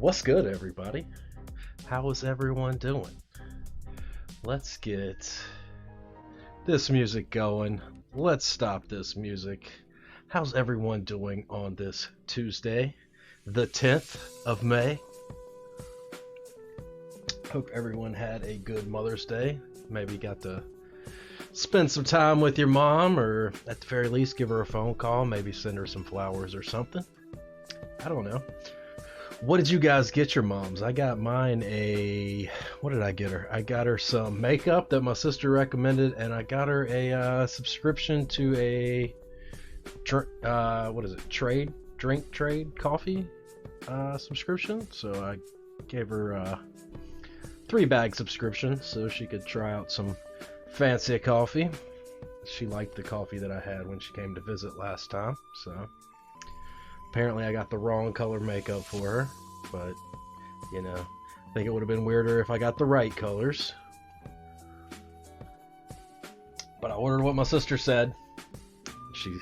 What's good, everybody? How is everyone doing? Let's get this music going. Let's stop this music. How's everyone doing on this Tuesday, the 10th of May? Hope everyone had a good Mother's Day. Maybe got to spend some time with your mom, or at the very least give her a phone call, maybe send her some flowers or something. I don't know. What did you guys get your moms? I got mine what did I get her? I got her some makeup that my sister recommended, and I got her a subscription to a drink trade coffee subscription. So I gave her a 3-bag subscription so she could try out some fancy coffee. She liked the coffee that I had when she came to visit last time, so apparently I got the wrong color makeup for her, but, you know, I think it would have been weirder if I got the right colors. But I ordered what my sister said. She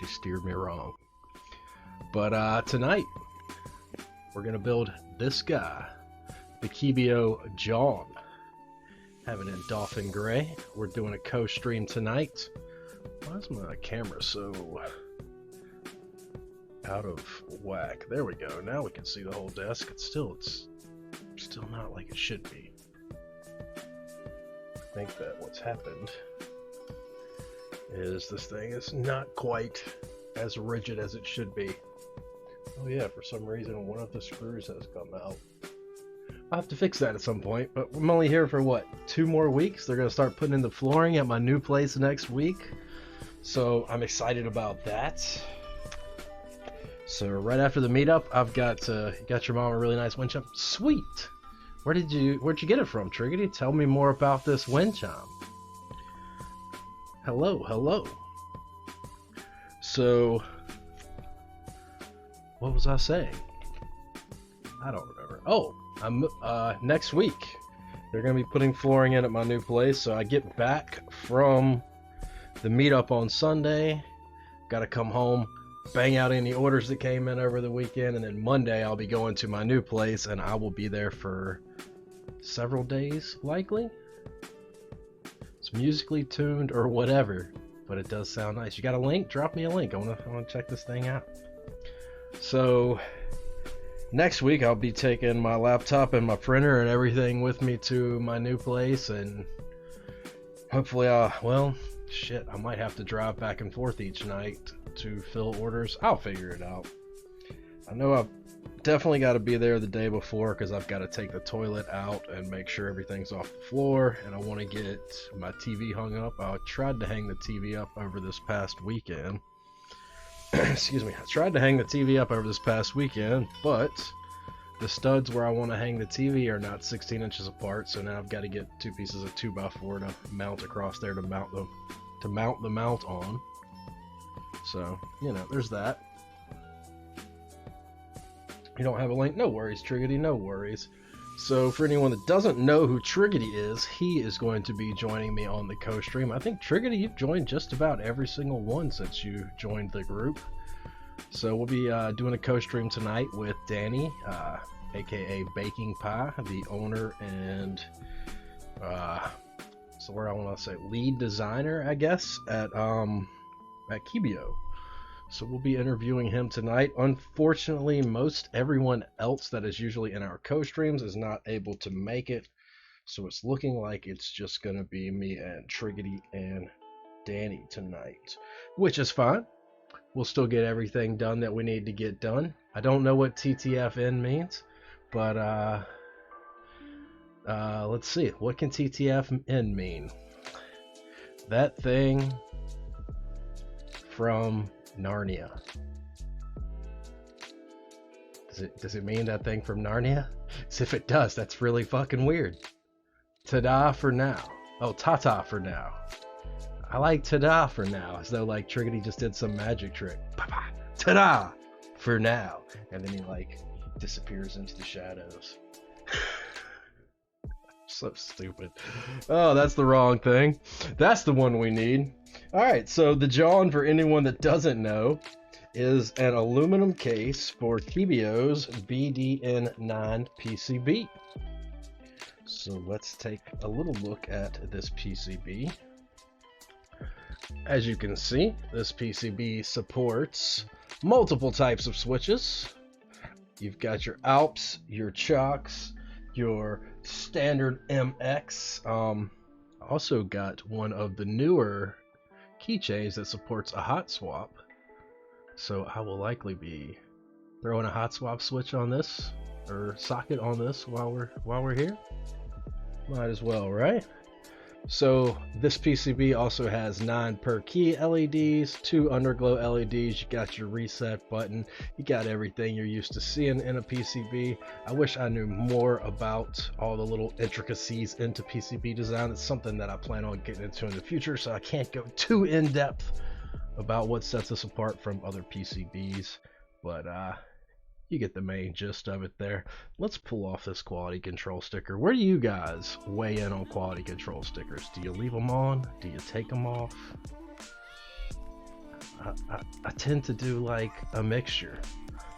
steered me wrong. But tonight, we're going to build this guy, the Keebio Jawn. Have it in Dolphin Gray. We're doing a co-stream tonight. Why is my camera so out of whack? There we go. Now we can see the whole desk. It's still not like it should be. I think that what's happened is this thing is not quite as rigid as it should be. Oh yeah, for some reason one of the screws has come out. I'll have to fix that at some point, but I'm only here for what, 2 more weeks? They're going to start putting in the flooring at my new place next week, so I'm excited about that. So right after the meetup, I've got your mom a really nice wind chime. Sweet. Where'd you get it from, Triggity? Tell me more about this wind chime. Hello. So what was I saying? I don't remember. Oh, next week they're gonna be putting flooring in at my new place. So I get back from the meetup on Sunday. Got to come home, bang out any orders that came in over the weekend, and then Monday I'll be going to my new place, and I will be there for several days, likely. It's musically tuned or whatever, but it does sound nice. You got a link? Drop me a link. I wanna check this thing out. So next week I'll be taking my laptop and my printer and everything with me to my new place, and hopefully I might have to drive back and forth each night to fill orders. I'll figure it out. I know I've definitely got to be there the day before because I've got to take the toilet out and make sure everything's off the floor, and I want to get my TV hung up. I tried to hang the TV up over this past weekend. Excuse me. I tried to hang the TV up over this past weekend, but the studs where I want to hang the TV are not 16 inches apart, so now I've got to get 2 pieces of 2x4 to mount across there to mount the mount on. So, you know, there's that. You don't have a link? No worries, Triggity, no worries. So, for anyone that doesn't know who Triggity is, he is going to be joining me on the co-stream. I think, Triggity, you've joined just about every single one since you joined the group. So, we'll be doing a co-stream tonight with Danny, aka Baking Pie, the owner and, lead designer, I guess, at Keebio. So we'll be interviewing him tonight. Unfortunately, most everyone else that is usually in our co-streams is not able to make it. So it's looking like it's just going to be me and Triggity and Danny tonight, which is fine. We'll still get everything done that we need to get done. I don't know what TTFN means, but let's see. What can TTFN mean? That thing from Narnia. Does it mean that thing from Narnia? As if it does, that's really fucking weird. Ta-da for now. Oh, ta-ta for now. I like ta-da for now, as though like Triggity just did some magic trick. Ta-da for now. And then he like disappears into the shadows. So stupid. Oh, that's the wrong thing. That's the one we need. Alright, so the Jawn, for anyone that doesn't know, is an aluminum case for Keebio's BDN9 PCB. So let's take a little look at this PCB. As you can see, this PCB supports multiple types of switches. You've got your Alps, your Chalks, your standard MX. Also got one of the newer keychains that supports a hot swap. So I will likely be throwing a hot swap switch on this, or socket on this while we're here. Might as well, right? So this PCB also has 9 per key LEDs, 2 underglow LEDs. You got your reset button. You got everything you're used to seeing in a PCB. I wish I knew more about all the little intricacies into PCB design. It's something that I plan on getting into in the future, so I can't go too in depth about what sets us apart from other PCBs, but you get the main gist of it there. Let's pull off this quality control sticker. Where do you guys weigh in on quality control stickers? Do you leave them on? Do you take them off? I tend to do like a mixture.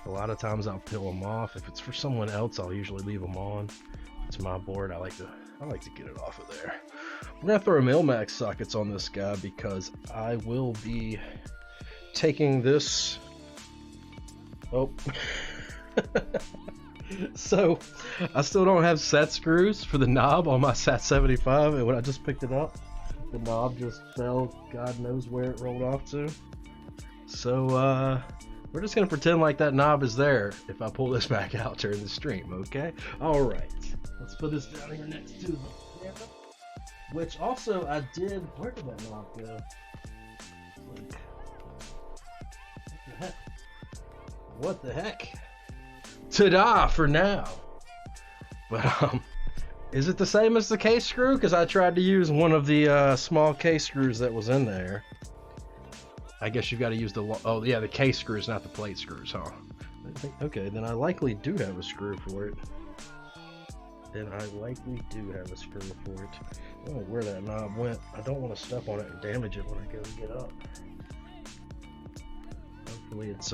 A lot of times I'll peel them off. If it's for someone else, I'll usually leave them on. It's my board. I like to get it off of there. We're gonna throw Mil-Max sockets on this guy because I will be taking this. Oh. So I still don't have set screws for the knob on my SAT 75, and when I just picked it up, the knob just fell. God knows where it rolled off to. So we're just gonna pretend like that knob is there if I pull this back out during the stream. Okay, all right, let's put this down here next to the camera, which also I did. Where did that knob go? Like, what the heck? What the heck? Ta-da for now. But is it the same as the case screw? Because I tried to use one of the small case screws that was in there. I guess you've got to use the oh yeah, the case screws, not the plate screws, huh? Okay, then I likely do have a screw for it. I don't know where that knob went. I don't want to step on it and damage it when I go to get up. Hopefully it's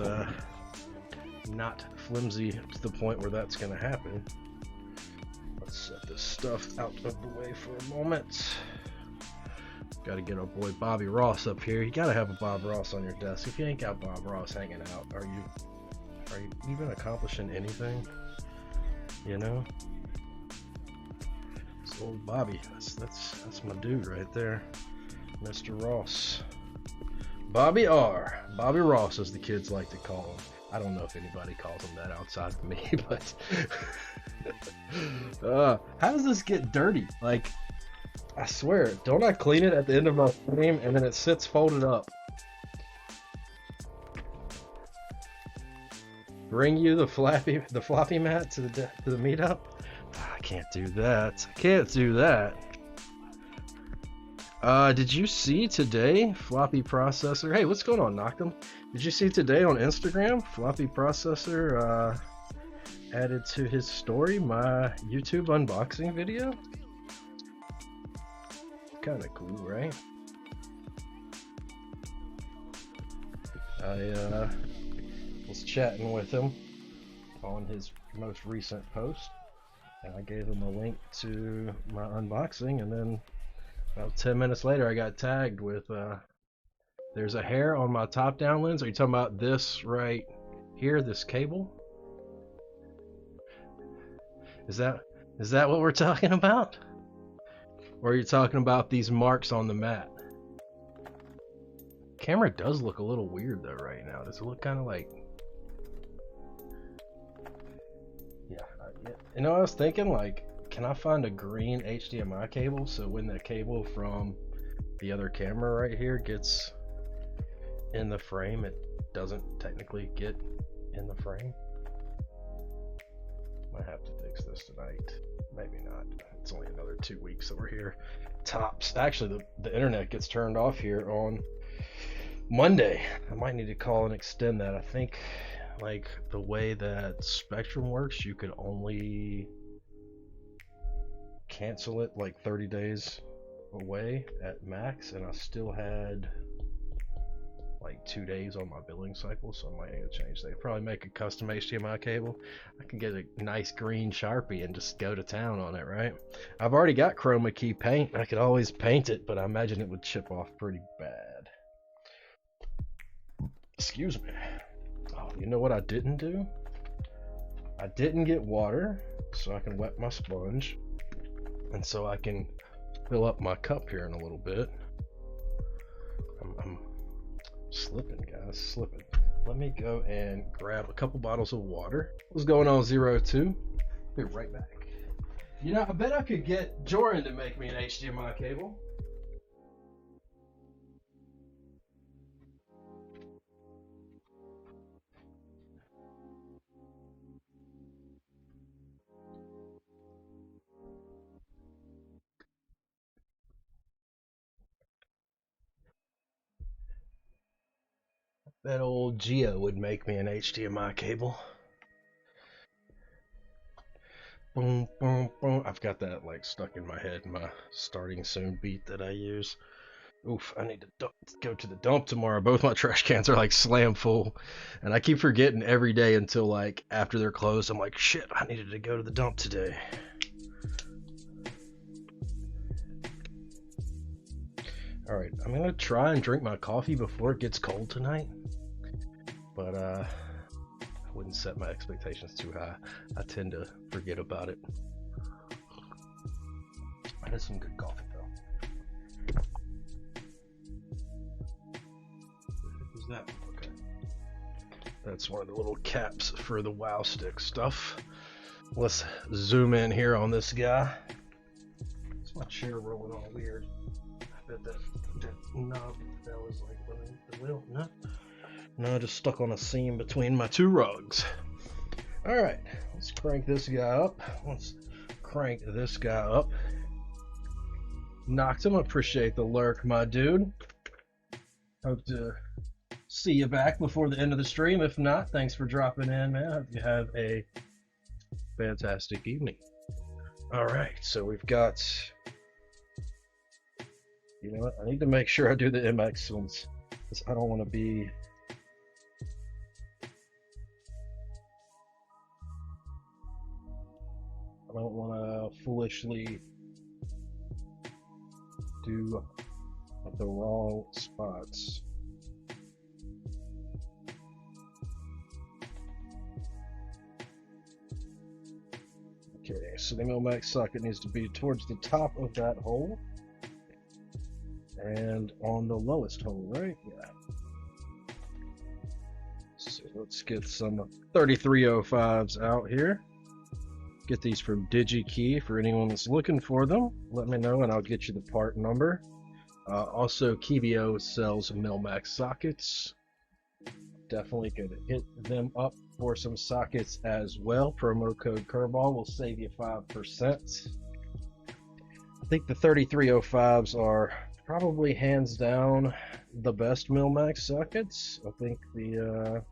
not flimsy to the point where that's going to happen. Let's set this stuff out of the way for a moment. Got to get our boy Bobby Ross up here. You got to have a Bob Ross on your desk. If you ain't got Bob Ross hanging out, are you even accomplishing anything? You know? It's old Bobby. That's my dude right there, Mr. Ross. Bobby R. Bobby Ross, as the kids like to call him. I don't know if anybody calls him that outside of me, but how does this get dirty? Like, I swear, don't I clean it at the end of my stream and then it sits folded up? Bring you the floppy mat to the meetup? I can't do that. I can't do that. Did you see today, Floppy Processor? Hey, what's going on, Noctum? Did you see today on Instagram, Floppy Processor added to his story my YouTube unboxing video? Kind of cool, right? I was chatting with him on his most recent post, and I gave him a link to my unboxing, and then about 10 minutes later I got tagged with there's a hair on my top down lens. Are you talking about this right here, this cable? Is that what we're talking about? Or are you talking about these marks on the mat? Camera does look a little weird though right now. Does it look kind of like... Yeah, you know, I was thinking, like, can I find a green HDMI cable so when the cable from the other camera right here gets in the frame, it doesn't technically get in the frame? Might have to fix this tonight. Maybe not. It's only another 2 weeks that we're here. Tops. Actually, the internet gets turned off here on Monday. I might need to call and extend that. I think, like, the way that Spectrum works, you could only cancel it like 30 days away at max, and I still had like 2 days on my billing cycle, so I might need to change that. Probably make a custom HDMI cable. I can get a nice green Sharpie and just go to town on it, right? I've already got chroma key paint. I could always paint it, but I imagine it would chip off pretty bad. Excuse me. Oh, you know what I didn't do? I didn't get water so I can wet my sponge, and so I can fill up my cup here in a little bit. I'm slipping, guys, slipping. Let me go and grab a couple bottles of water. What's going on, 02? Be right back. You know, I bet I could get Jawn to make me an HDMI cable. That old Geo would make me an HDMI cable. Boom, boom, boom. I've got that like stuck in my head, my starting soon beat that I use. Oof, I need to go to the dump tomorrow. Both my trash cans are like slam full, and I keep forgetting every day until like after they're closed. I'm like, shit, I needed to go to the dump today. Alright, I'm gonna try and drink my coffee before it gets cold tonight, but I wouldn't set my expectations too high. I tend to forget about it. That is some good coffee though. Who's that? Okay. That's one of the little caps for the WoW stick stuff. Let's zoom in here on this guy. It's my chair rolling all weird. I bet that knob that was like running the wheel. No, just stuck on a seam between my two rugs. Alright, let's crank this guy up. Knocked him. Appreciate the lurk, my dude. Hope to see you back before the end of the stream. If not, thanks for dropping in, man. Hope you have a fantastic evening. Alright, so we've got... You know what? I need to make sure I do the MX ones, because I don't want to be... I don't want to foolishly do the wrong spots. Okay, so the MX socket needs to be towards the top of that hole and on the lowest hole, right? Yeah. So let's get some 3305s out here. Get these from DigiKey for anyone that's looking for them. Let me know and I'll get you the part number. Also, Keebio sells Milmax sockets. Definitely could hit them up for some sockets as well. Promo code Kirball will save you 5%. I think the 3305s are probably hands down the best Milmax sockets. I think the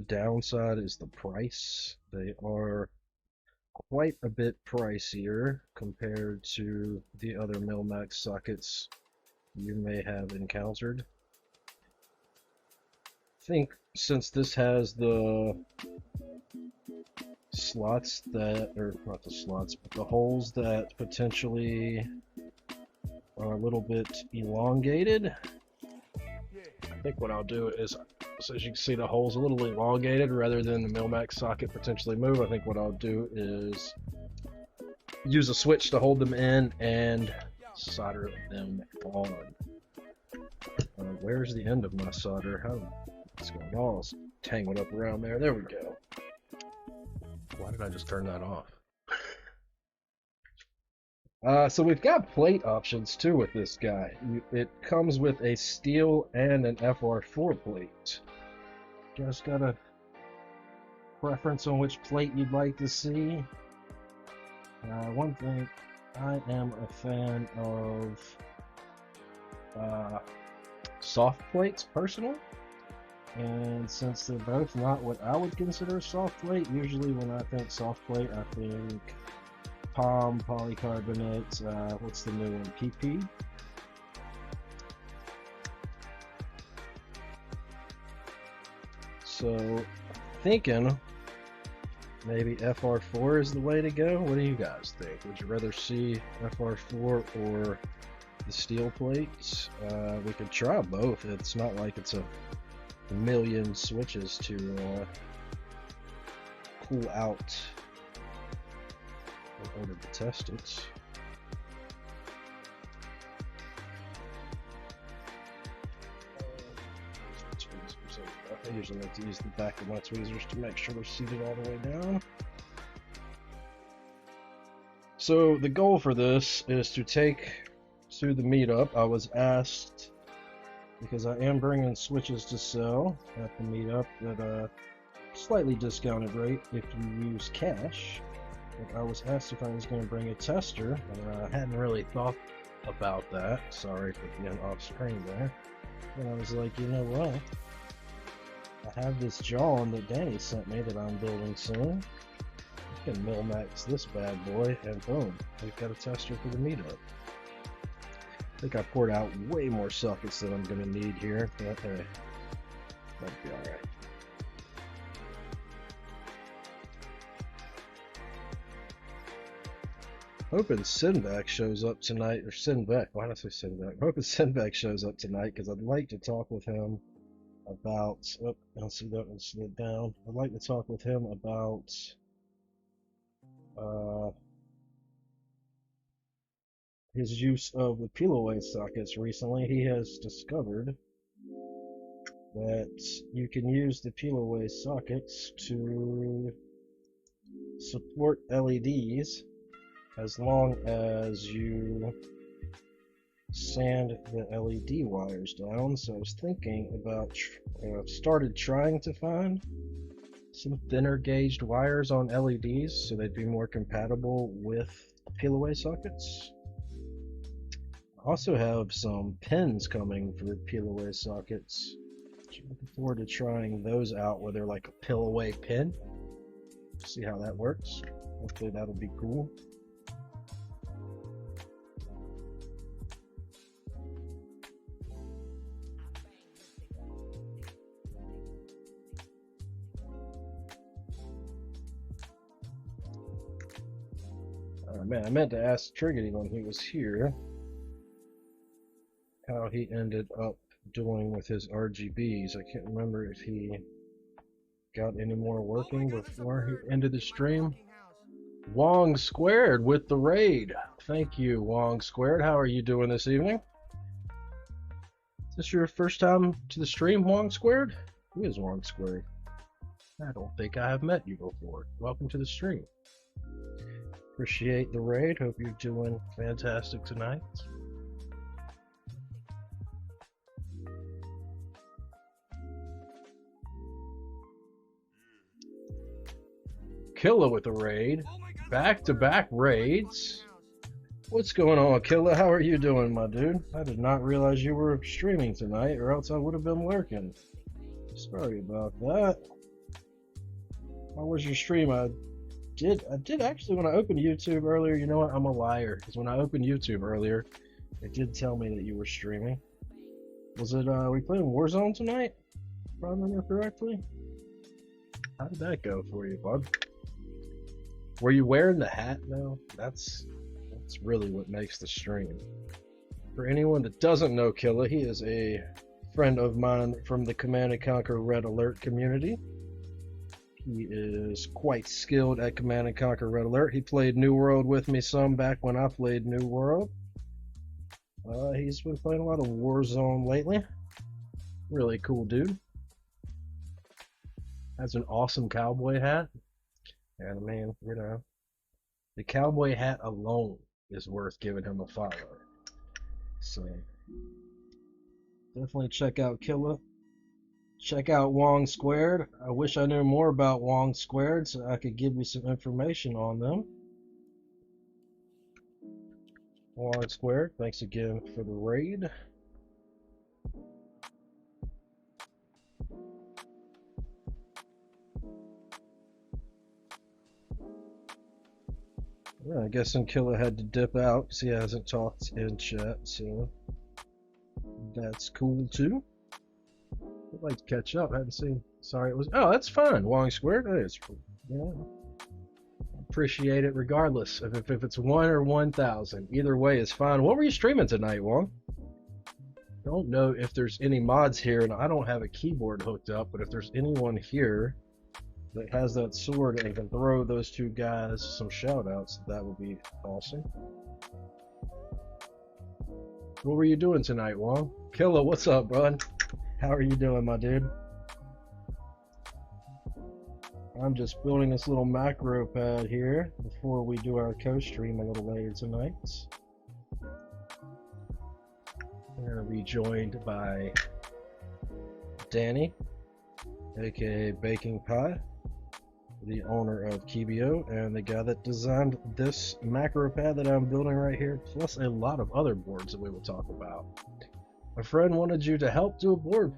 downside is the price. They are quite a bit pricier compared to the other Milmax sockets you may have encountered. I think since this has the slots that, or not the slots, but the holes that potentially are a little bit elongated, I think what I'll do is, so as you can see the hole's a little elongated rather than the Milmax socket potentially move. I think what I'll do is use a switch to hold them in and solder them on. Where's the end of my solder? What's going on? It's tangled up around there. There we go. Why did I just turn that off? So we've got plate options too with this guy. It comes with a steel and an FR4 plate. Just got a preference on which plate you'd like to see. One thing, I am a fan of soft plates personally, and since they're both not what I would consider a soft plate, usually when I think soft plate I think POM, polycarbonate, what's the new one, PP? So, thinking maybe FR4 is the way to go. What do you guys think? Would you rather see FR4 or the steel plates? We could try both. It's not like it's a million switches to pull out in order to test it. I usually like to use the back of my tweezers to make sure they're seated all the way down. So the goal for this is to take through the meetup. I was asked, because I am bringing switches to sell at the meetup at a slightly discounted rate if you use cash. But I was asked if I was going to bring a tester, and I hadn't really thought about that. Sorry for being off screen there. And I was like, you know what? I have this Jawn that Danny sent me that I'm building soon. I can mill-max this bad boy, and boom, we've got a tester for the meetup. I think I poured out way more sockets than I'm going to need here, but hey, that'd be alright. Hoping Sinvac shows up tonight, or Sinvac, why did I say Sinvac? Hoping Sinvac shows up tonight, because I'd like to talk with him about, oh, I'll see that one slid down. I'd like to talk with him about his use of the peel-away sockets recently. He has discovered that you can use the peel-away sockets to support LEDs as long as you sand the LED wires down. So I was thinking about, I've started trying to find some thinner gauged wires on LEDs so they'd be more compatible with peel-away sockets. I also have some pins coming for peel-away sockets. I'm looking forward to trying those out where they're like a peel-away pin. See how that works. Hopefully that'll be cool. Man, I meant to ask Triggity when he was here how he ended up doing with his RGBs. I can't remember if he got any more working before he ended the stream. Wong Squared with the raid. Thank you, Wong Squared. How are you doing this evening? Is this your first time to the stream, Wong Squared? Who is Wong Squared? I don't think I have met you before. Welcome to the stream. Appreciate the raid. Hope you're doing fantastic tonight. Killa with the raid. Back-to-back raids. What's going on, Killa? How are you doing, my dude? I did not realize you were streaming tonight, or else I would have been lurking. Sorry about that. How was your stream? I did actually, when I opened YouTube earlier, you know what, I'm a liar, because when I opened YouTube earlier, it did tell me that you were streaming. Was it, we playing Warzone tonight, if I remember correctly? How did that go for you, bud? Were you wearing the hat, though? That's really what makes the stream. For anyone that doesn't know Killa, he is a friend of mine from the Command & Conquer Red Alert community. He is quite skilled at Command & Conquer Red Alert. He played New World with me some back when I played New World. He's been playing a lot of Warzone lately. Really cool dude. Has an awesome cowboy hat. And I mean, you know, the cowboy hat alone is worth giving him a follow. So, definitely check out Killa. Check out Wong Squared. I wish I knew more about Wong Squared so I could give you some information on them. Wong Squared, thanks again for the raid. Yeah, I guess Killa had to dip out because he hasn't talked in chat, so that's cool too. I'd like to catch up. I hadn't seen. Sorry, it was. Oh, that's fine. Wong Squared. Hey, it's, yeah, appreciate it regardless of if it's 1 or 1,000. Either way is fine. What were you streaming tonight, Wong? Don't know if there's any mods here, and I don't have a keyboard hooked up, but if there's anyone here that has that sword and can throw those two guys some shout outs, that would be awesome. What were you doing tonight, Wong? Killa, what's up, bud? How are you doing, my dude? I'm just building this little macro pad here before we do our co-stream a little later tonight. We're going to be joined by Danny, aka Baking Pie, the owner of Keebio, and the guy that designed this macro pad that I'm building right here, plus a lot of other boards that we will talk about. A friend wanted you to help do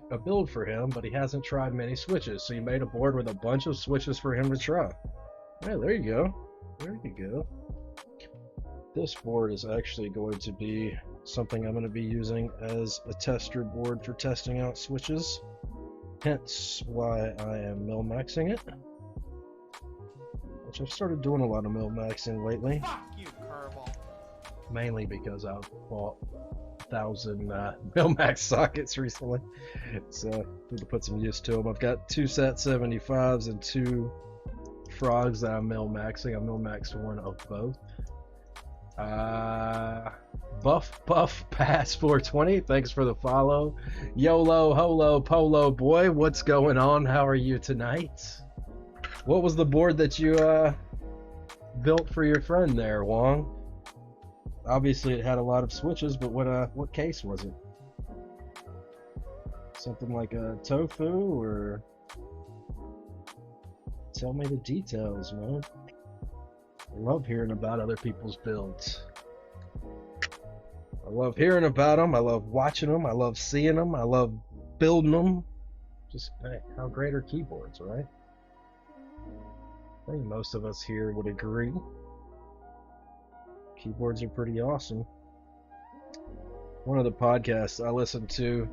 a build for him, but he hasn't tried many switches, so you made a board with a bunch of switches for him to try. Hey, there you go. There you go. This board is actually going to be something I'm going to be using as a tester board for testing out switches. Hence why I am mil-maxing it. Which I've started doing a lot of mil-maxing lately. Fuck you, Kirball. Mainly because I've bought 1,000 mil-max sockets recently. So I need to put some use to them. I've got 2 SAT 75s and 2 frogs that I'm mil-maxing. I mil-maxed one of both. Buff Pass 420, thanks for the follow. YOLO Holo Polo boy, what's going on? How are you tonight? What was the board that you built for your friend there, Wong? Obviously it had a lot of switches, but what case was it? Something like a tofu, or tell me the details, man. I love hearing about other people's builds. I love hearing about them. I love watching them. I love seeing them. I love building them. Just, hey, how great are keyboards, right? I think most of us here would agree. Keyboards are pretty awesome. One of the podcasts I listened to,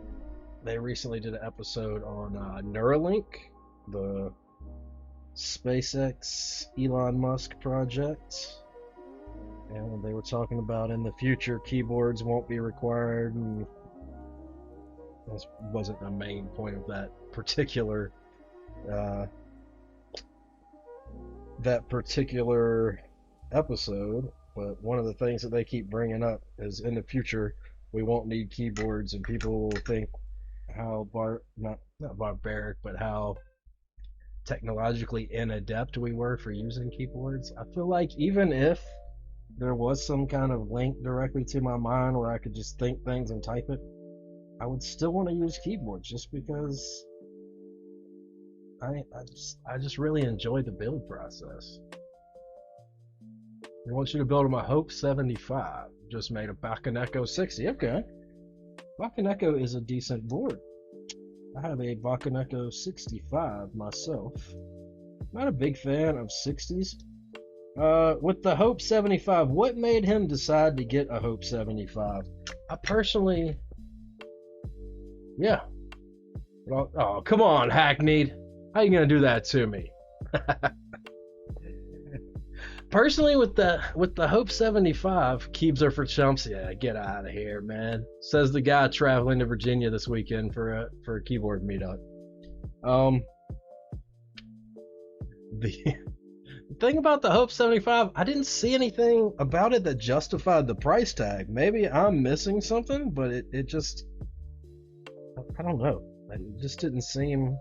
they recently did an episode on Neuralink, the SpaceX Elon Musk project, and they were talking about in the future keyboards won't be required, and this wasn't the main point of that particular episode, but one of the things that they keep bringing up is in the future we won't need keyboards, and people will think how not barbaric, but how technologically inadept we were for using keyboards. I feel like even if there was some kind of link directly to my mind where I could just think things and type it, I would still want to use keyboards just because I just really enjoy the build process. I want you to build my Hope 75. Just made a Bakaneko 60. Okay. Bakaneko is a decent board. I have a Bakaneko 65 myself. Not a big fan of 60s. With the Hope 75, what made him decide to get a Hope 75? I personally... Yeah. Oh, come on, Hackneyed. How you gonna do that to me? Personally, with the Hope 75, Keebs are for chumps. Yeah, get out of here, man. Says the guy traveling to Virginia this weekend for a keyboard meetup. The thing about the Hope 75, I didn't see anything about it that justified the price tag. Maybe I'm missing something, but it just, I don't know. It just didn't seem,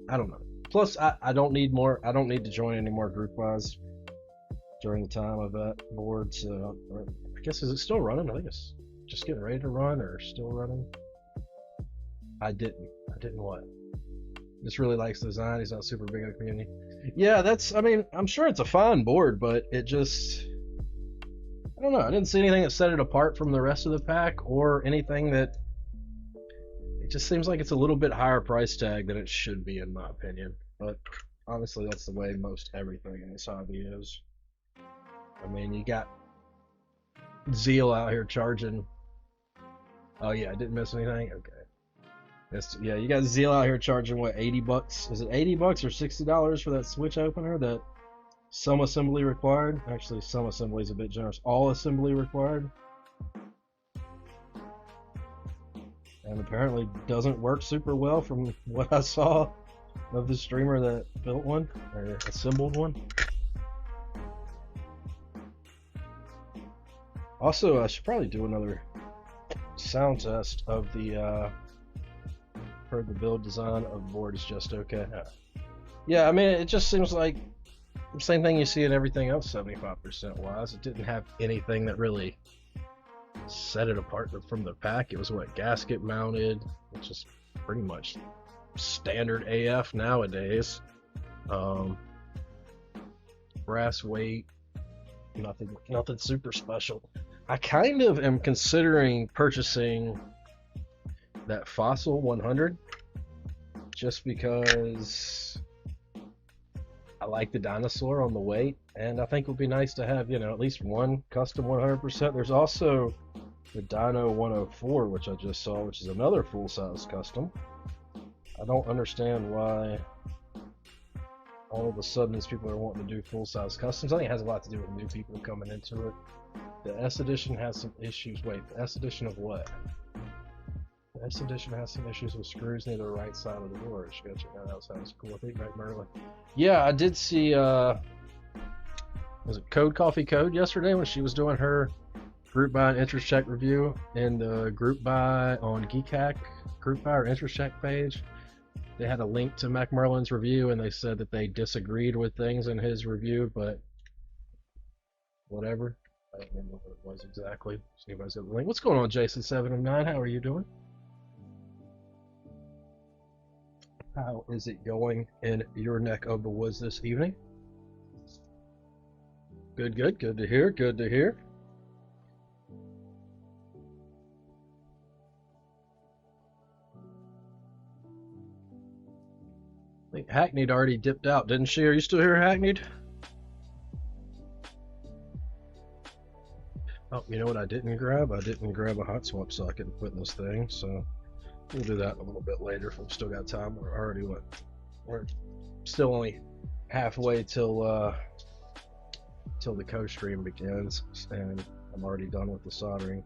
I don't know. Plus, I don't need to join any more group buys during the time of that board. So I guess, is it still running? I think it's just getting ready to run, or still running. I didn't what? Just really likes the design. He's not super big in the community. Yeah, I mean, I'm sure it's a fine board, but it just, I don't know. I didn't see anything that set it apart from the rest of the pack, or anything that, it just seems like it's a little bit higher price tag than it should be, in my opinion. But honestly, that's the way most everything in this hobby is. I mean, you got Zeal out here charging. Oh yeah, I didn't miss anything? Okay. Yeah, you got Zeal out here charging what, 80 bucks? Is it 80 bucks or $60 for that switch opener that some assembly required? Actually, some assembly is a bit generous. All assembly required. And apparently doesn't work super well from what I saw of the streamer that built one or assembled one. Also, I should probably do another sound test of the heard the build design of the board is just okay. Yeah, I mean, it just seems like the same thing you see in everything else 75% wise. It didn't have anything that really set it apart from the pack. It was what, gasket mounted, which is pretty much standard AF nowadays. Brass weight, nothing super special. I kind of am considering purchasing that Fossil 100 just because I like the dinosaur on the weight, and I think it would be nice to have, at least one custom 100%. There's also the Dino 104, which I just saw, which is another full-size custom. I don't understand why all of a sudden these people are wanting to do full-size customs. I think it has a lot to do with new people coming into it. The S edition has some issues. Wait, the S edition of what? The S edition has some issues with screws near the right side of the door. You gotta check that out. Sounds cool. I think right, Merlin. Yeah, I did see. Was it Coffee Code yesterday when she was doing her group buy and interest check review in the group buy on Geek Hack group buy or interest check page? They had a link to Mac Merlin's review, and they said that they disagreed with things in his review, but whatever. I don't remember what it was exactly. See if I got the link. What's going on, Jason709? How are you doing? How is it going in your neck of the woods this evening? Good, good. Good to hear. Good to hear. I think Hackneyed already dipped out, didn't she? Are you still here, Hackneyed? Oh, you know what I didn't grab? I didn't grab a hot swap socket and put in this thing, so we'll do that a little bit later if we've still got time. We're already we're still only halfway till the co-stream begins, and I'm already done with the soldering.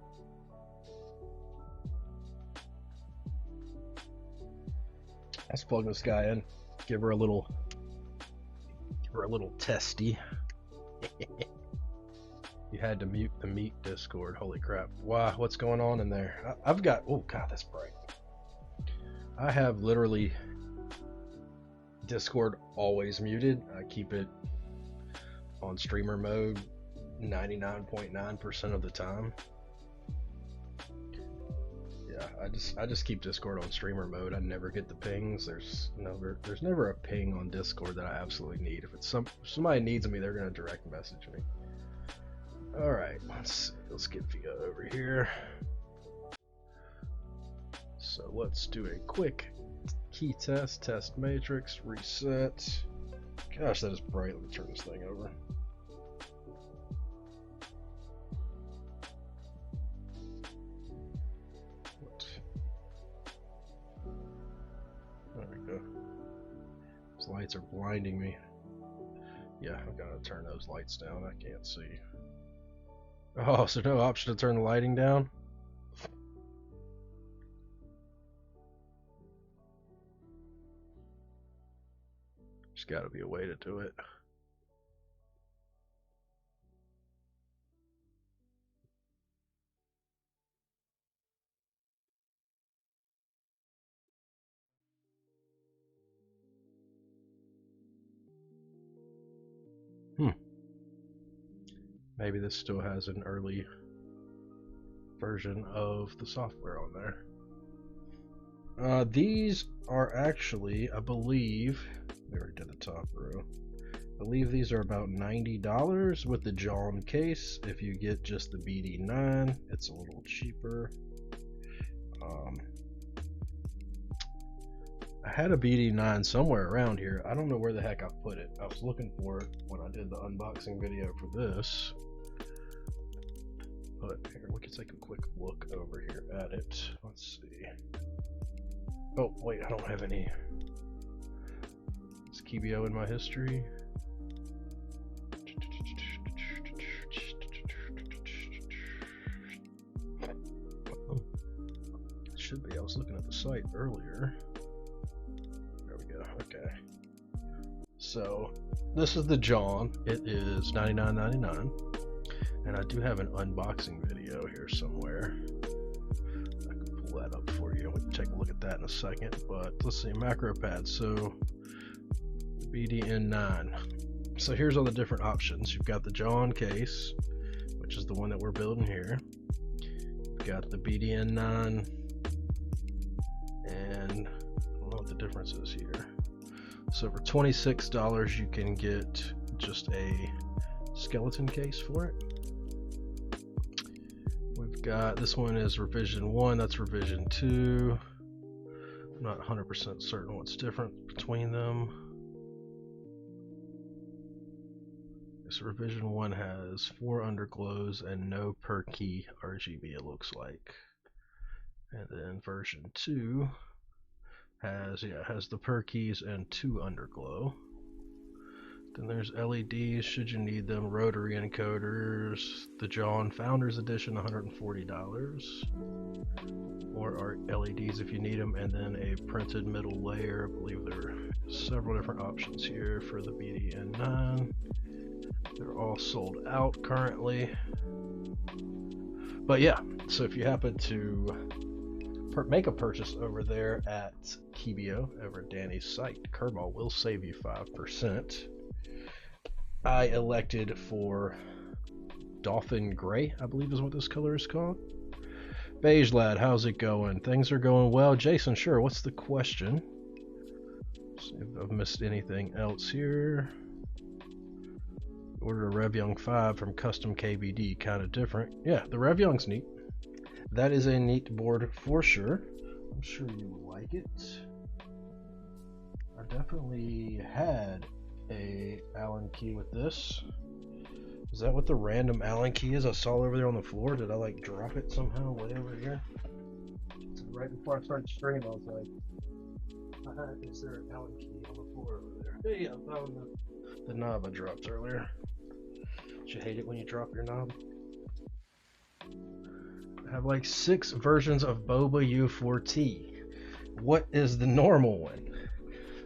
Let's plug this guy in. Give her a little testy. You had to mute the meat Discord. Holy crap. Wow, what's going on in there? I've got, oh god, that's bright. I have literally Discord always muted. I keep it on streamer mode 99.9% of the time. Yeah, I just keep Discord on streamer mode. I never get the pings. There's never a ping on Discord that I absolutely need. If somebody needs me, they're gonna direct message me. All right, let's get Via over here. So let's do a quick key test matrix, reset. Gosh, that is bright. Let me turn this thing over. There we go. These lights are blinding me. Yeah, I've got to turn those lights down. I can't see. Oh, so no option to turn the lighting down? There's got to be a way to do it. Maybe this still has an early version of the software on there. These are actually, I believe, we already did the top row. I believe these are about $90 with the Jawn case. If you get just the BD9, it's a little cheaper. I had a BD9 somewhere around here. I don't know where the heck I put it. I was looking for it when I did the unboxing video for this. But here, we can take a quick look over here at it. Let's see. Oh, wait, I don't have any. Is Keebio in my history? Should be. I was looking at the site earlier. There we go. Okay. So, this is the Jawn. It is $99.99. And I do have an unboxing video here somewhere. I can pull that up for you. We can take a look at that in a second. But let's see, macro pads. So BDN9. So here's all the different options. You've got the Jawn case, which is the one that we're building here. You've got the BDN9, and I don't know what the difference is here. So for $26, you can get just a skeleton case for it. We've got, this one is revision 1, that's revision 2. I'm not 100% certain what's different between them. This revision 1 has 4 underglows and no per key RGB, it looks like. And then version 2 has the per keys and 2 underglow. Then there's LEDs should you need them, rotary encoders, the Jawn Founders Edition, $140, or are LEDs if you need them, and then a printed middle layer. I believe there are several different options here for the BDN9. They're all sold out currently. But yeah, so if you happen to make a purchase over there at Keebio, over at Danny's site, Kirball will save you 5%. I elected for Dolphin Gray, I believe is what this color is called. Beige Lad, how's it going? Things are going well. Jason, sure, what's the question? See if I've missed anything else here. Order a Revyoung 5 from Custom KBD, kind of different. Yeah, the Revyoung's neat. That is a neat board for sure. I'm sure you will like it. I definitely had a Allen key with this. Is that what the random Allen key is I saw over there on the floor? Did I like drop it somehow way over here? So right before I started streaming, I was like, is there an Allen key on the floor over there? Hey, I found the knob I dropped earlier. Don't you hate it when you drop your knob? I have like 6 versions of Boba U4T. What is the normal one?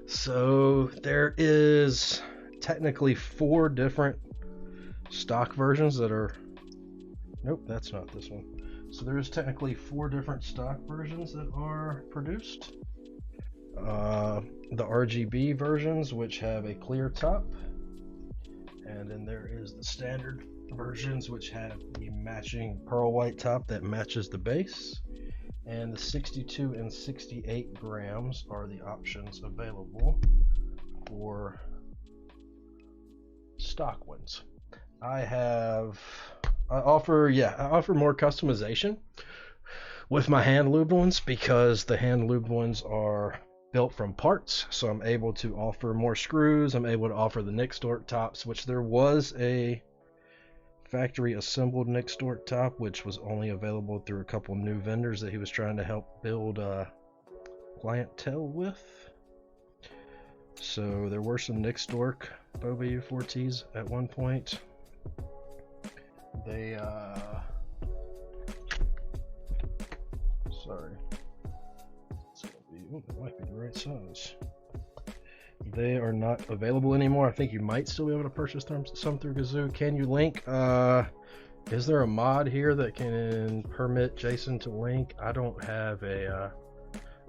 So there is technically 4 different stock versions that are, nope, that's not this one. So there's technically 4 different stock versions that are produced. The RGB versions, which have a clear top, and then there is the standard versions, which have the matching pearl white top that matches the base. And the 62 and 68 grams are the options available for stock ones. I offer more customization with my hand lubed ones because the hand lubed ones are built from parts, so I'm able to offer more screws. I'm able to offer the Nick Stork tops, which there was a factory assembled Nick Stork top, which was only available through a couple new vendors that he was trying to help build clientele with. So there were some Nick Stork Boba U4Ts at one point. They sorry, it might be the right size. They are not available anymore. I think you might still be able to purchase some through Gazoo. Can you link? Is there a mod here that can permit Jason to link? I don't have a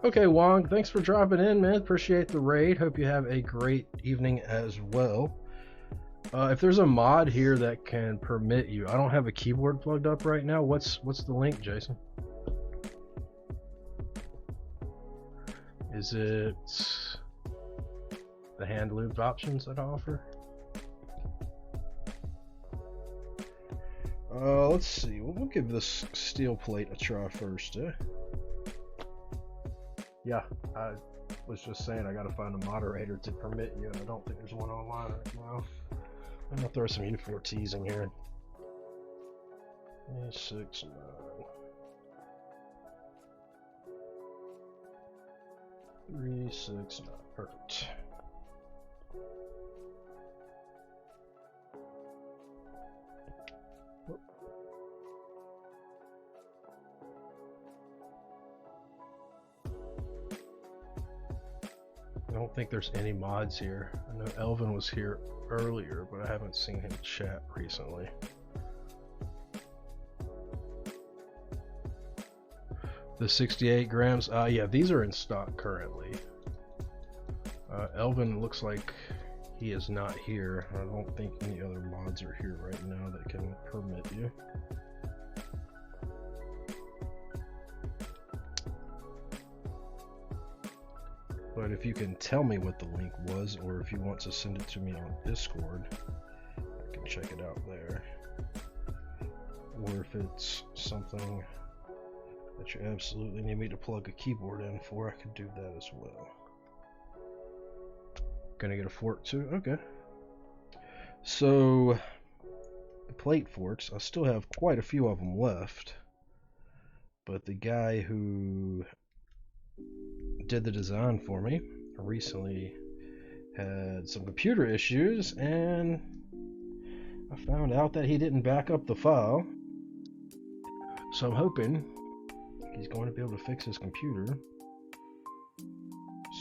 okay, Wong, thanks for dropping in, man. Appreciate the raid. Hope you have a great evening as well. If there's a mod here that can permit you, I don't have a keyboard plugged up right now. What's the link, Jason? Is it the hand lubed options that I offer? Let's see. We'll give this steel plate a try first. Yeah, I was just saying I gotta find a moderator to permit you, and I don't think there's one online right now. I'm gonna throw some U4Ts in here. 6, 9. 369. Perfect. I don't think there's any mods here. I know Elvin was here earlier, but I haven't seen him chat recently. The 68 grams, yeah, these are in stock currently. Elvin looks like he is not here. I don't think any other mods are here right now that can permit you. But if you can tell me what the link was, or if you want to send it to me on Discord, I can check it out there. Or if it's something that you absolutely need me to plug a keyboard in for, I could do that as well. Gonna get a fork too? Okay. So, the plate forks, I still have quite a few of them left. But the guy who did the design for me recently had some computer issues, and I found out that he didn't back up the file. So I'm hoping he's going to be able to fix his computer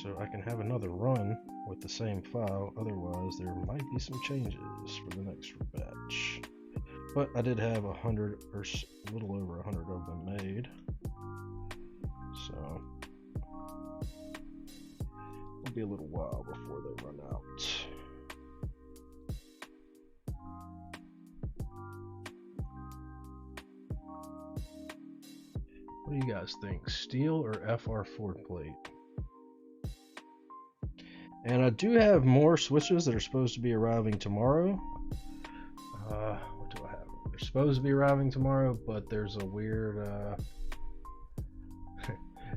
so I can have another run with the same file. Otherwise there might be some changes for the next batch. But I did have 100 or a little over 100 of them made, so it'll be a little while before they run out. What do you guys think? Steel or FR4 plate? And I do have more switches that are supposed to be arriving tomorrow. What do I have? They're supposed to be arriving tomorrow, but there's a weird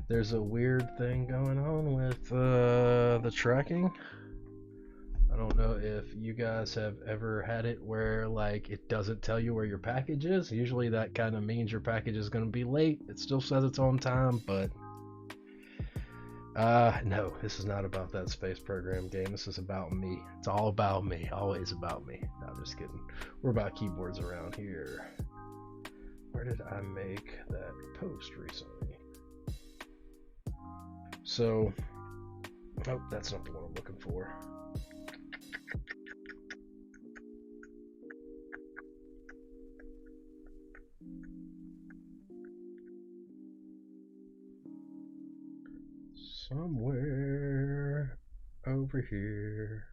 there's a weird thing going on with the tracking. I don't know if you guys have ever had it where like it doesn't tell you where your package is. Usually that kind of means your package is going to be late. It still says it's on time, but no, this is not about that space program game. This is about me. It's all about me. Always about me. No, I'm just kidding. We're about keyboards around here. Where did I make that post recently? So, oh, that's not the one I'm looking for. Somewhere over here.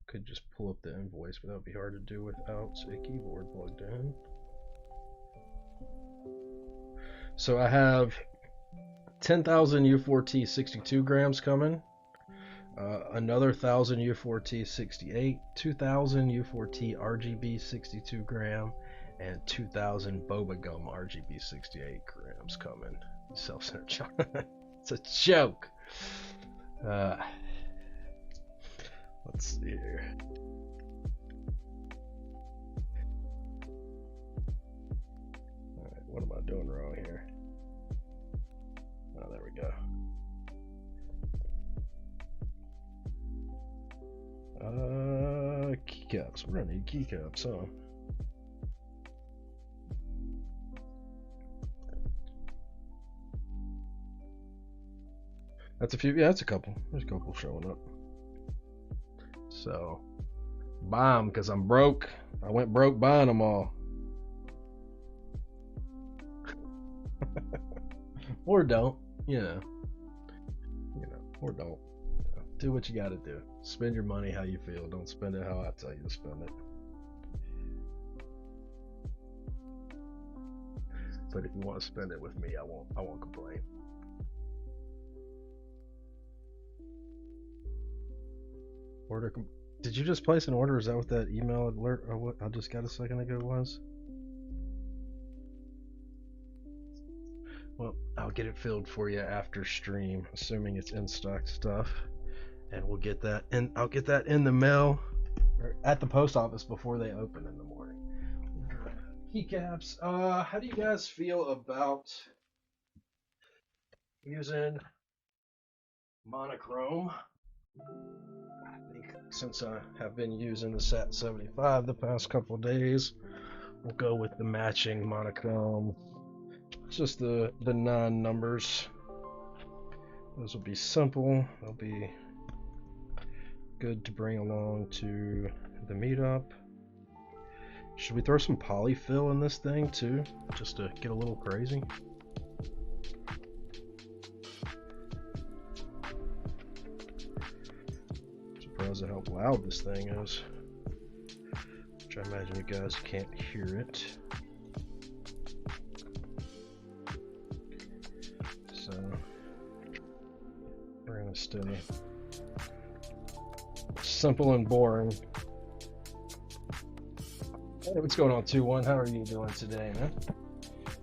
Could just pull up the invoice, but that would be hard to do without a keyboard plugged in. So I have 10,000 U4T 62 grams coming, another 1,000 U4T 68, 2,000 U4T RGB 62 gram, and 2,000 Boba Gum RGB 68 grams coming. Self-centered Jawn. It's a joke. Let's see here. Alright, what am I doing wrong here? Oh, there we go. Keycaps. We're gonna need keycaps, huh? That's a few. Yeah, that's a couple. There's a couple showing up. So, buy them because I'm broke. I went broke buying them all. Or don't, you know, or don't. You know, do what you got to do. Spend your money how you feel. Don't spend it how I tell you to spend it. But if you want to spend it with me, I won't complain. Order. Did you just place an order? Is that what that email alert or what I just got a second ago was? Well, I'll get it filled for you after stream, assuming it's in stock stuff, and we'll get that. And I'll get that in the mail or at the post office before they open in the morning. Keycaps. How do you guys feel about using monochrome. I think since I have been using the SAT 75 the past couple days, we'll go with the matching monochrome. It's just the 9 numbers. Those will be simple. They'll be good to bring along to the meetup. Should we throw some polyfill in this thing too, just to get a little crazy? Surprised at how loud this thing is. Which I imagine you guys can't hear it. So we're gonna stay simple and boring. Hey, what's going on, 2-1? How are you doing today, man?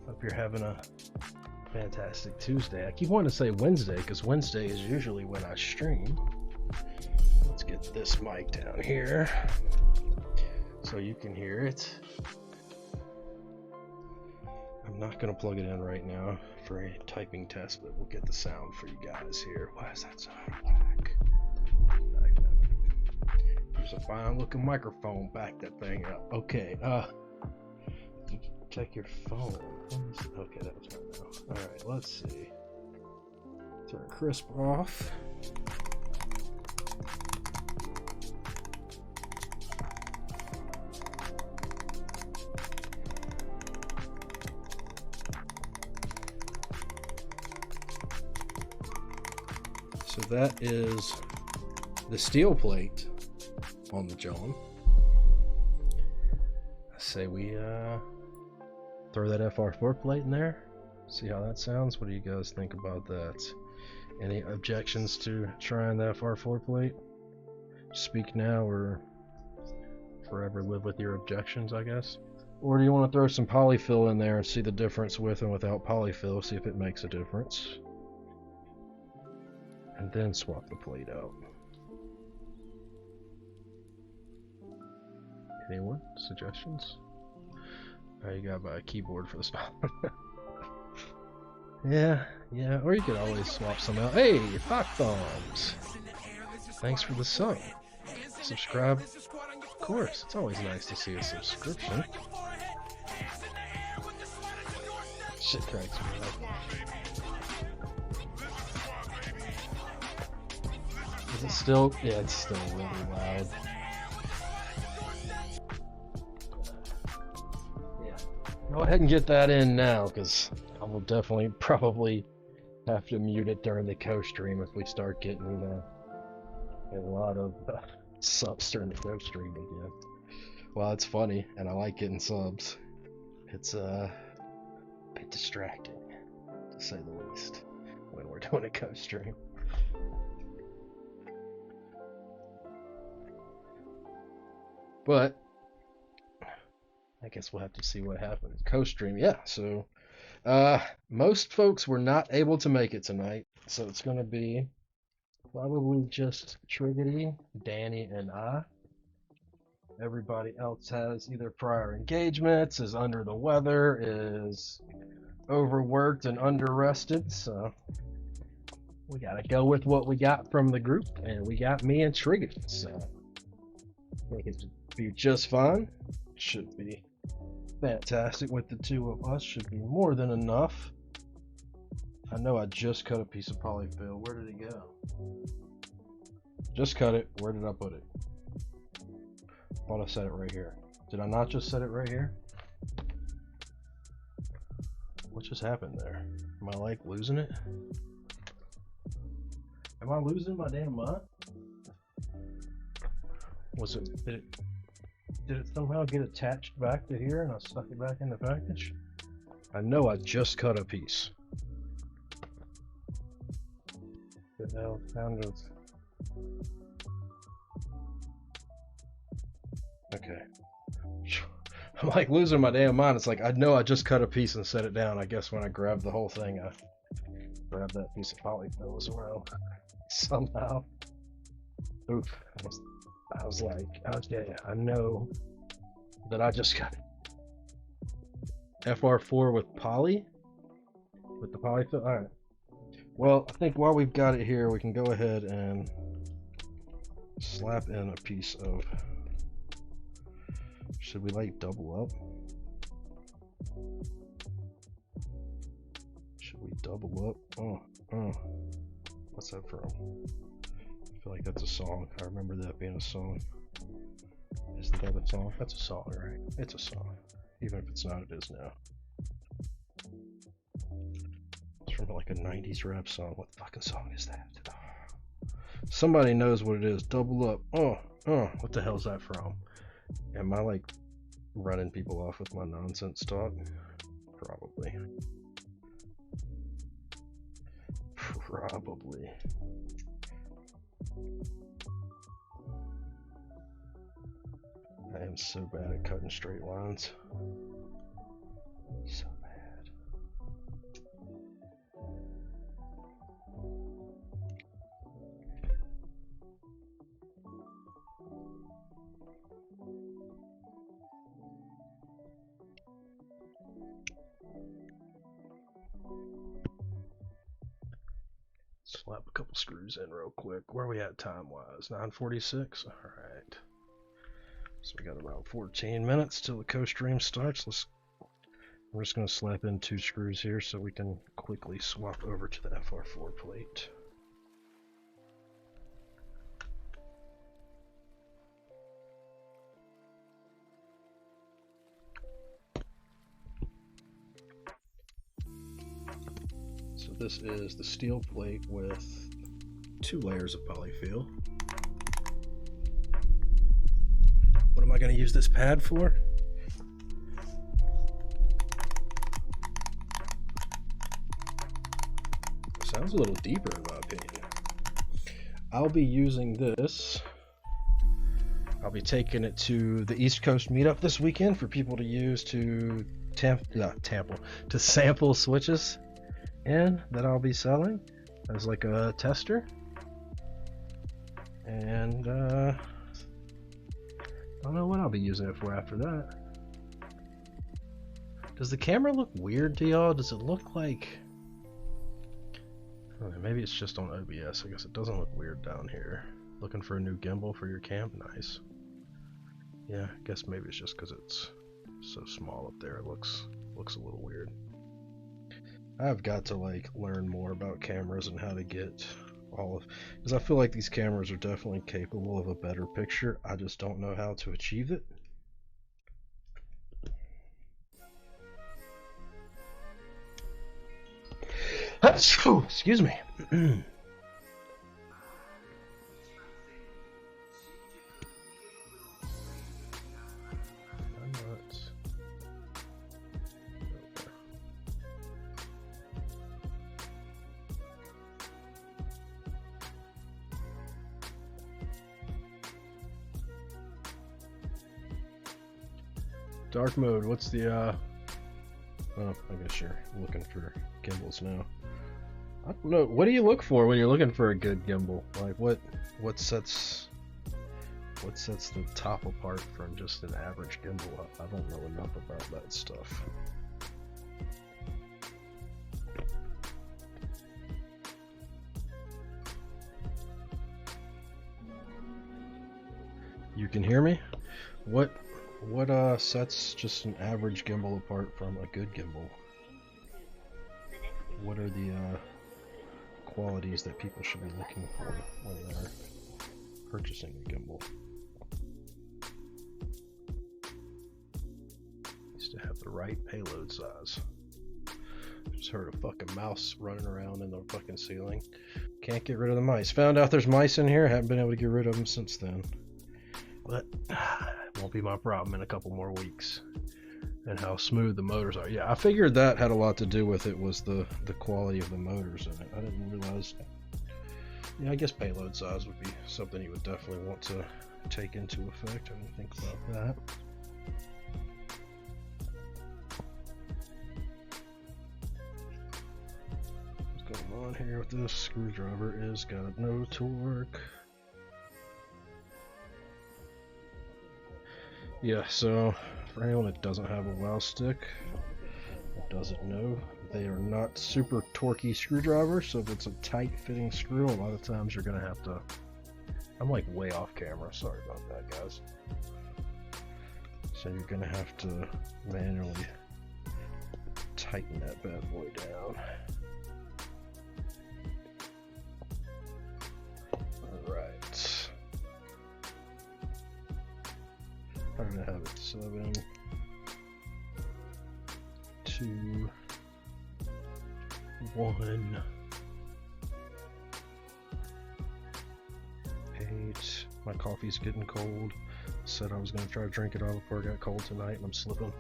Hope you're having a fantastic Tuesday. I keep wanting to say Wednesday because Wednesday is usually when I stream. Let's get this mic down here so you can hear it. I'm not going to plug it in right now for a typing test, but we'll get the sound for you guys here. Why is that so out of whack? Here's a fine looking microphone. Back that thing up. Okay, check your phone. Okay, that was right now. Alright, let's see. Turn crisp off. So that is the steel plate on the Jawn. I say we throw that FR4 plate in there, see how that sounds. What do you guys think about that? Any objections to trying the FR4 plate? Speak now or forever live with your objections, I guess. Or do you want to throw some polyfill in there and see the difference with and without polyfill, see if it makes a difference, and then swap the plate out? Anyone? Suggestions? You gotta buy a keyboard for this. yeah, or you could always swap some out. Hey, Hot Thumbs! Thanks for the sub. Subscribe. Of course, it's always nice to see a subscription. Shit cracks me up. Is it still? Yeah, it's still really loud. Go ahead and get that in now, because I will definitely probably have to mute it during the co-stream if we start getting a lot of subs during the co-stream again. Well, it's funny, and I like getting subs. It's a bit distracting, to say the least, when we're doing a co-stream. But I guess we'll have to see what happens. Co-stream, yeah. So, most folks were not able to make it tonight, so it's going to be probably just Triggity, Danny, and I. Everybody else has either prior engagements, is under the weather, is overworked and under-rested, so we got to go with what we got from the group, and we got me and Triggity, so I think it'll be just fine. Should be fantastic with the two of us. Should be more than enough. I know I just cut a piece of polyfill. Where did it go? Just cut it. Where did I put it? Thought I set it right here. Did I not just set it right here? What just happened there? Am I like losing it? Am I losing my damn mind? Did it somehow get attached back to here and I stuck it back in the package? I know I just cut a piece. The hell kind of. Okay. I'm like losing my damn mind. It's like I know I just cut a piece and set it down. I guess when I grabbed the whole thing, I grabbed that piece of polyfill as well. Somehow. Oof. I was like, okay, I know that I just got FR4 with poly? With the polyfill? Alright. Well, I think while we've got it here, we can go ahead and slap in a piece of... Should we like double up? Should we double up? Oh. What's that from? I feel like that's a song. I remember that being a song. Is that a song? That's a song, right? It's a song. Even if it's not, it is now. It's from like a 90s rap song. What fucking song is that? Somebody knows what it is. Double up. What the hell's that from? Am I like running people off with my nonsense talk? Probably. I am so bad at cutting straight lines. So bad. Slap a couple screws in real quick. Where are we at time-wise? 9:46? Alright. So we got about 14 minutes till the co-stream starts. We're just going to slap in 2 screws here so we can quickly swap over to the FR4 plate. So this is the steel plate with 2 layers of polyfill. What am I going to use this pad for? It sounds a little deeper in my opinion. I'll be using this. I'll be taking it to the East Coast meetup this weekend for people to use to sample switches in that I'll be selling as like a tester. And I don't know what I'll be using it for after that. Does the camera look weird to y'all? Does it look like... Oh, maybe it's just on OBS. I guess it doesn't look weird down here. Looking for a new gimbal for your camp? Nice. Yeah, I guess maybe it's just because it's so small up there. It looks a little weird. I've got to like learn more about cameras and how to get all of, because I feel like these cameras are definitely capable of a better picture. I just don't know how to achieve it. Excuse me. Dark mode, what's the oh, I guess you're looking for gimbals now. I don't know, what do you look for when you're looking for a good gimbal? Like what sets the top apart from just an average gimbal? I don't know enough about that stuff. You can hear me? What sets just an average gimbal apart from a good gimbal? What are the qualities that people should be looking for when they're purchasing a gimbal? Needs to have the right payload size. Just heard a fucking mouse running around in the fucking ceiling. Can't get rid of the mice. Found out there's mice in here. Haven't been able to get rid of them since then. But won't be my problem in a couple more weeks. And how smooth the motors are. Yeah, I figured that had a lot to do with it, was the quality of the motors in it. I didn't realize. Yeah, I guess payload size would be something you would definitely want to take into effect. I didn't think about that. What's going on here with this screwdriver is got no torque. Yeah, so for anyone that doesn't have a wow stick, or doesn't know, They are not super torquey screwdrivers, so if it's a tight fitting screw, a lot of times you're gonna have to. I'm like way off camera, sorry about that, guys. So you're gonna have to manually tighten that bad boy down. Alright. I'm gonna have it 7, 2, 1, 8. My coffee's getting cold. Said I was gonna try to drink it all before it got cold tonight, and I'm slipping.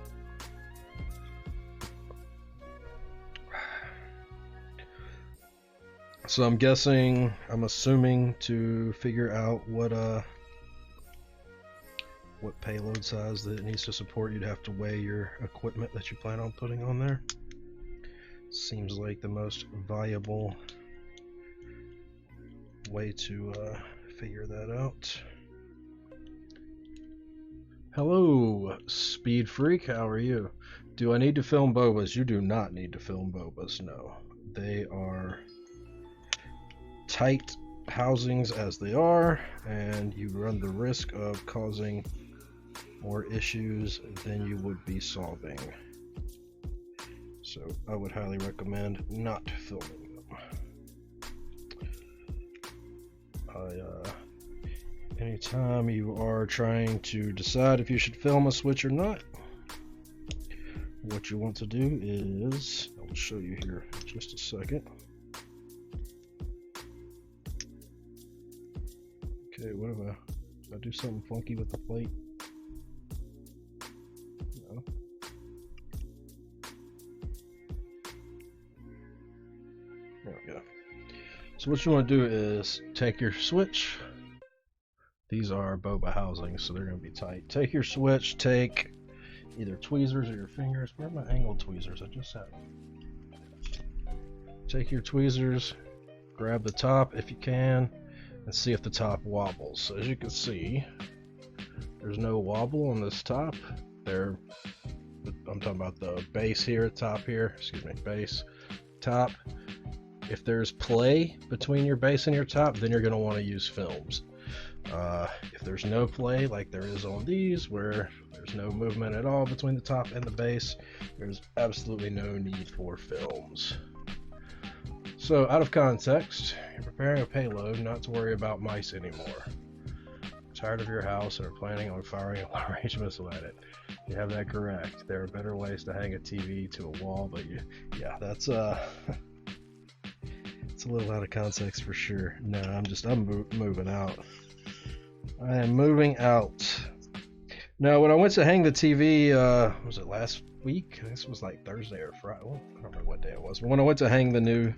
So I'm assuming to figure out what payload size that it needs to support, you'd have to weigh your equipment that you plan on putting on there. Seems like the most viable way to figure that out. Hello, Speed Freak, how are you? Do I need to film Bobas? You do not need to film Bobas, no. They are tight housings as they are, and you run the risk of causing more issues than you would be solving. So I would highly recommend not filming them. Anytime you are trying to decide if you should film a switch or not, what you want to do is, I will show you here in just a second. Okay, what do I do something funky with the plate? No. There we go. So what you want to do is take your switch. These are boba housings, so they're going to be tight. Take your switch, take either tweezers or your fingers. Where are my angled tweezers? I just had them. Take your tweezers, grab the top if you can, and see if the top wobbles. So as you can see, there's no wobble on this top. I'm talking about the base here, top here, excuse me, base, top. If there's play between your base and your top, then you're going to want to use films. If there's no play like there is on these, where there's no movement at all between the top and the base, there's absolutely no need for films. So out of context, you're preparing a payload not to worry about mice anymore. Tired of your house and are planning on firing a long-range missile at it. You have that correct. There are better ways to hang a TV to a wall, but yeah, that's it's a little out of context for sure. No, I'm moving out. I am moving out. Now, when I went to hang the TV, was it last week? This was like Thursday or Friday. Well, I don't remember what day it was. But when I went to hang the new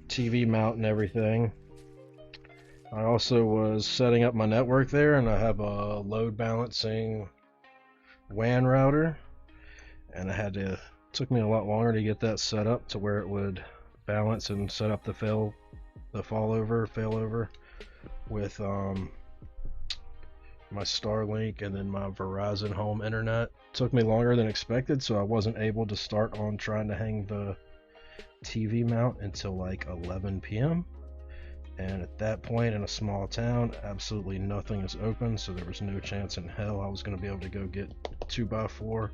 TV mount and everything, I also was setting up my network there, and I have a load balancing WAN router, and it took me a lot longer to get that set up to where it would balance and set up the failover with my Starlink and then my Verizon home internet. Took me longer than expected, so I wasn't able to start on trying to hang the TV mount until like 11 p.m. And at that point, in a small town, absolutely nothing is open, so there was no chance in hell I was going to be able to go get 2x4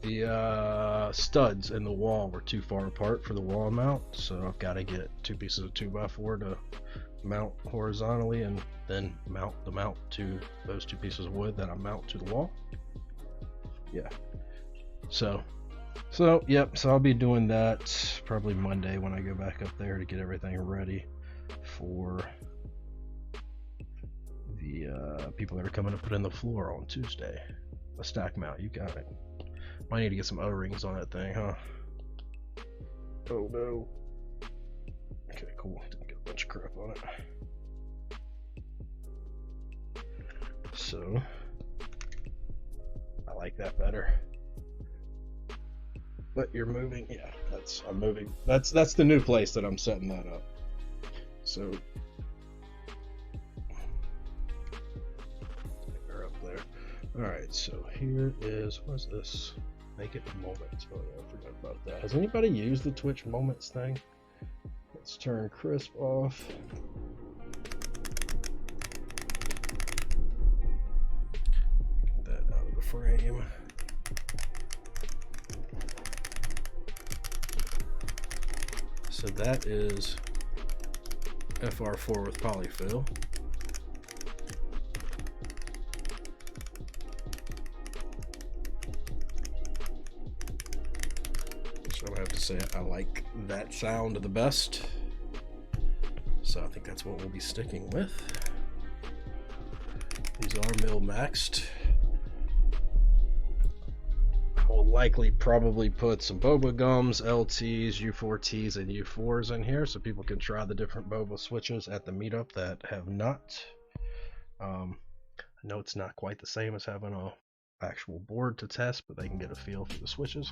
the studs in the wall were too far apart for the wall mount, so I've got to get 2 pieces of 2x4 to mount horizontally and then mount the mount to those 2 pieces of wood that I mount to the wall. Yeah. So I'll be doing that probably Monday when I go back up there to get everything ready for the people that are coming to put in the floor on Tuesday. A stack mount, you got it. Might need to get some O-rings on that thing, huh? Oh no. Okay, cool. Didn't get a bunch of crap on it. So I like that better. But you're moving, yeah. I'm moving. That's the new place that I'm setting that up. So Alright, so here is, what is this? Make it moments. Oh yeah, I forgot about that. Has anybody used the Twitch moments thing? Let's turn crisp off. Get that out of the frame. So that is FR4 with polyfill. So I have to say I like that sound the best. So I think that's what we'll be sticking with. These are mill maxed. I'll likely probably put some boba gums, LTs, U4Ts, and U4s in here so people can try the different boba switches at the meetup that have not. I know it's not quite the same as having a actual board to test, but they can get a feel for the switches.